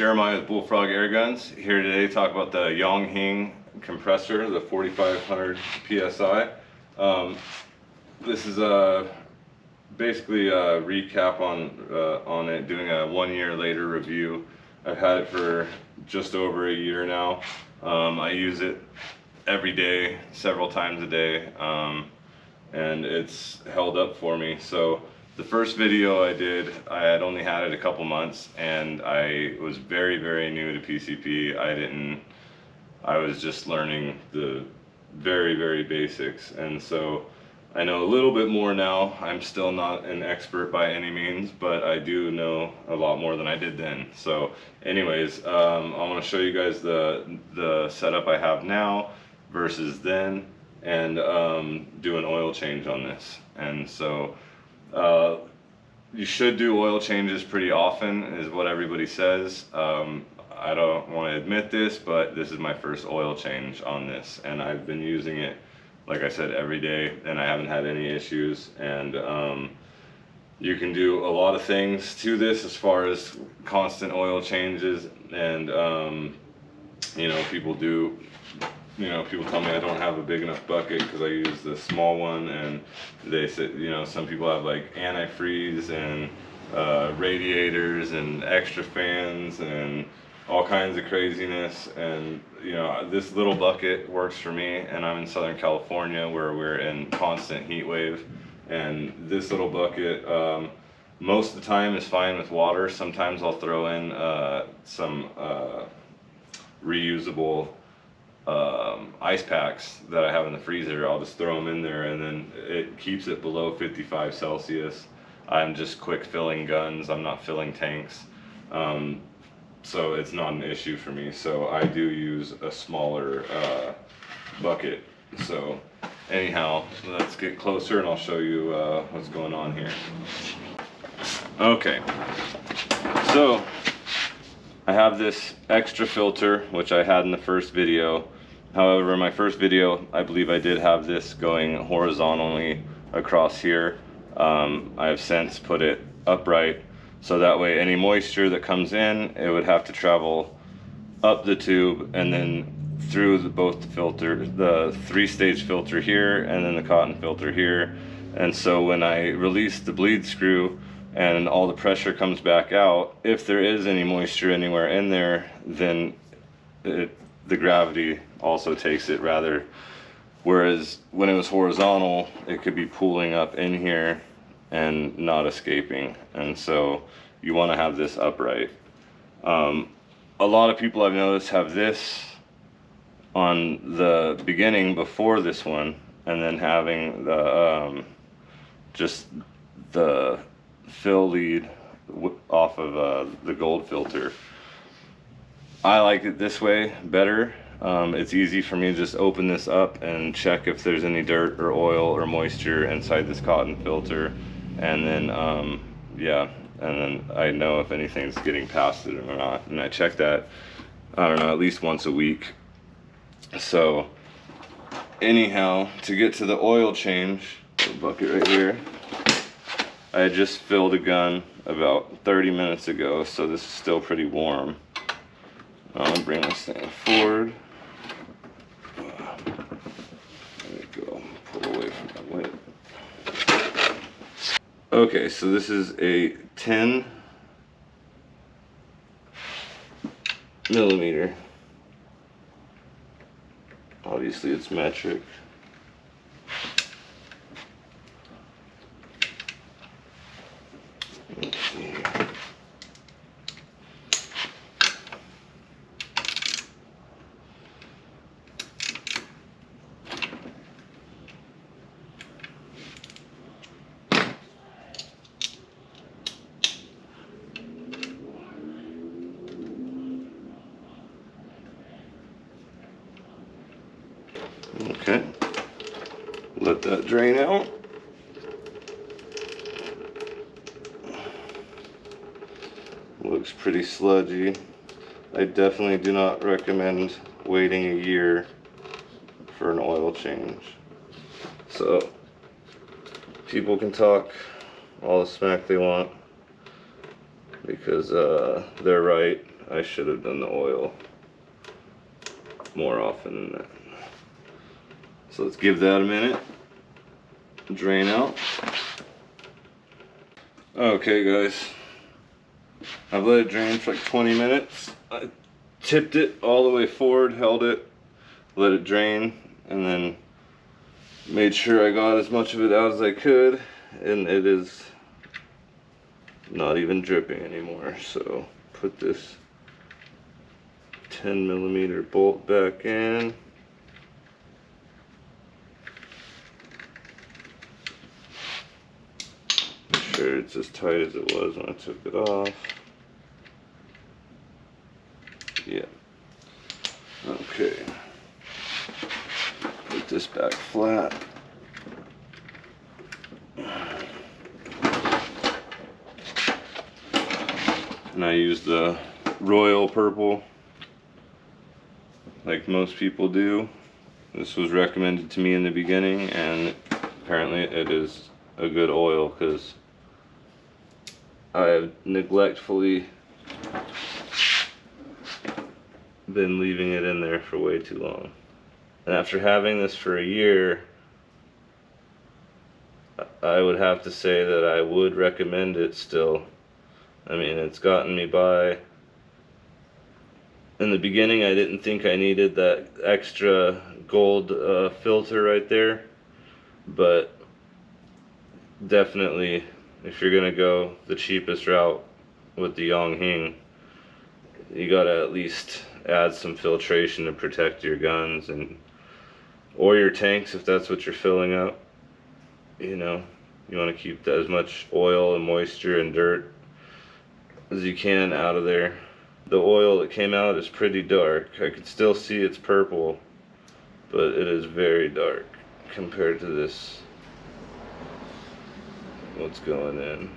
Jeremiah with Bullfrog Air Guns. Here today to talk about the Yong Heng compressor, the 4500 PSI. This is basically a recap on it, doing a 1 year later review. I've had it for just over a year now. I use it every day, several times a day, and it's held up for me. So the first video I did, I had only had it a couple months, and I was very new to PCP. I was just learning the very basics, and so I know a little bit more now. I'm still not an expert by any means, but I do know a lot more than I did then. So anyways, I want to show you guys the setup I have now versus then, and do an oil change on this. And so you should do oil changes pretty often, is what everybody says. I don't want to admit this, but this is my first oil change on this, and I've been using it, like I said, every day, and I haven't had any issues. And you can do a lot of things to this as far as constant oil changes, and you know, people tell me I don't have a big enough bucket because I use the small one, and they say, you know, some people have like antifreeze and radiators and extra fans and all kinds of craziness. And you know, this little bucket works for me, and I'm in Southern California where we're in constant heat wave, and this little bucket most of the time is fine with water. Sometimes I'll throw in some reusable ice packs that I have in the freezer. I'll just throw them in there, and then it keeps it below 55 Celsius. I'm just quick filling guns, I'm not filling tanks, so it's not an issue for me. So I do use a smaller bucket. So anyhow, let's get closer and I'll show you what's going on here. Okay, so I have this extra filter, which I had in the first video. However, in my first video, I believe I did have this going horizontally across here. I have since put it upright, so that way any moisture that comes in, it would have to travel up the tube and then through both the filter, the 3-stage filter here and then the cotton filter here. And so when I release the bleed screw and all the pressure comes back out, if there is any moisture anywhere in there, then the gravity also takes it, rather. Whereas when it was horizontal, it could be pooling up in here and not escaping. And so you want to have this upright. A lot of people I've noticed have this on the beginning before this one, and then having the just the fill lead off of the gold filter. I like it this way better. It's easy for me to just open this up and check if there's any dirt or oil or moisture inside this cotton filter, and then yeah, and then I know if anything's getting past it or not, and I check that, I don't know, at least once a week. So anyhow, to get to the oil change, the bucket right here, I had just filled a gun about 30 minutes ago, so this is still pretty warm. I'm gonna bring this thing forward. There we go, pull away from my weight. Okay, so this is a 10 millimeter. Obviously it's metric. Let's see. Okay, let that drain out. Looks pretty sludgy. I definitely do not recommend waiting a year for an oil change. So people can talk all the smack they want because they're right. I should have done the oil more often than that. So let's give that a minute. Drain out. Okay guys, I've let it drain for like 20 minutes. I tipped it all the way forward, held it, let it drain, and then made sure I got as much of it out as I could, and it is not even dripping anymore. So put this 10mm bolt back in. Make sure it's as tight as it was when I took it off. Yeah. Okay. Put this back flat. And I use the royal purple like most people do. This was recommended to me in the beginning, and apparently it is a good oil because I have neglectfully been leaving it in there for way too long. And after having this for a year, I would have to say that I would recommend it still. I mean, it's gotten me by. In the beginning, I didn't think I needed that extra gold filter right there, but definitely if you're gonna go the cheapest route with the Yong Heng, you gotta at least add some filtration to protect your guns and or your tanks if that's what you're filling up. You know, you want to keep as much oil and moisture and dirt as you can out of there. The oil that came out is pretty dark. I could still see it's purple, but it is very dark compared to this, what's going in.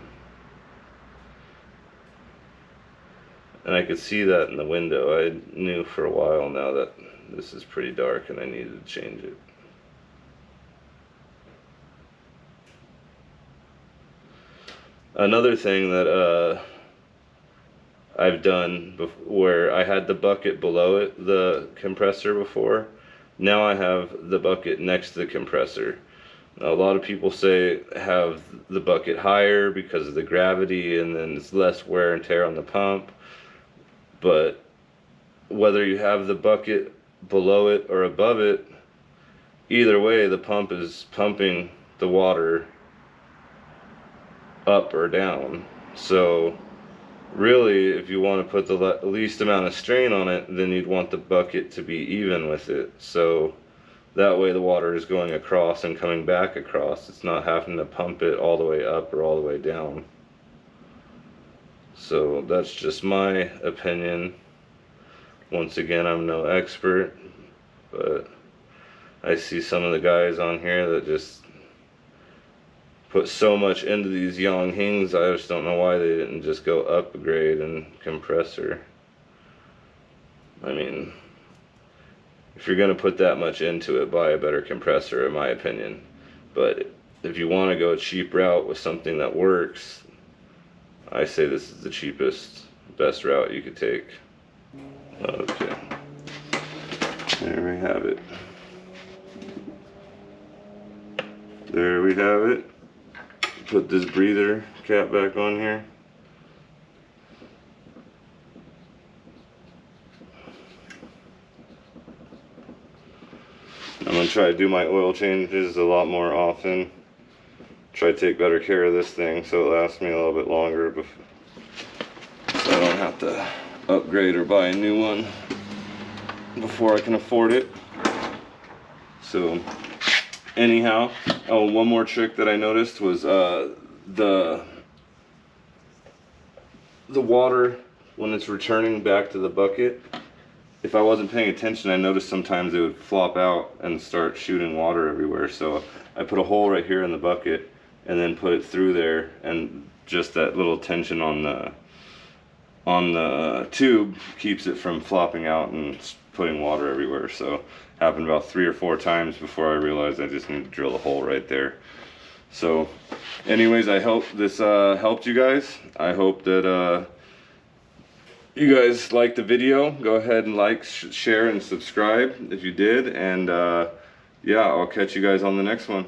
And I could see that in the window. I knew for a while now that this is pretty dark and I needed to change it. Another thing that I've done where I had the bucket below it, the compressor before, now I have the bucket next to the compressor. Now, a lot of people say have the bucket higher because of the gravity and then it's less wear and tear on the pump. But whether you have the bucket below it or above it, either way the pump is pumping the water up or down. So really, if you want to put the least amount of strain on it, then you'd want the bucket to be even with it. So that way the water is going across and coming back across. It's not having to pump it all the way up or all the way down. So that's just my opinion. Once again, I'm no expert, but I see some of the guys on here that just put so much into these Yong Hengs. I just don't know why they didn't just go upgrade and compressor. I mean, if you're gonna put that much into it, buy a better compressor, in my opinion. But if you want to go a cheap route with something that works, I say this is the cheapest, best route you could take. Okay, there we have it. There we have it. Put this breather cap back on here. I'm going to try to do my oil changes a lot more often. Try to take better care of this thing so it lasts me a little bit longer, so I don't have to upgrade or buy a new one before I can afford it. So anyhow, oh, one more trick that I noticed was the water when it's returning back to the bucket. If I wasn't paying attention, I noticed sometimes it would flop out and start shooting water everywhere. So I put a hole right here in the bucket and then put it through there, and just that little tension on the tube keeps it from flopping out and putting water everywhere. So happened about 3 or 4 times before I realized I just need to drill a hole right there. So anyways, I hope this helped you guys. I hope that you guys liked the video, go ahead and like, share, and subscribe if you did. And yeah, I'll catch you guys on the next one.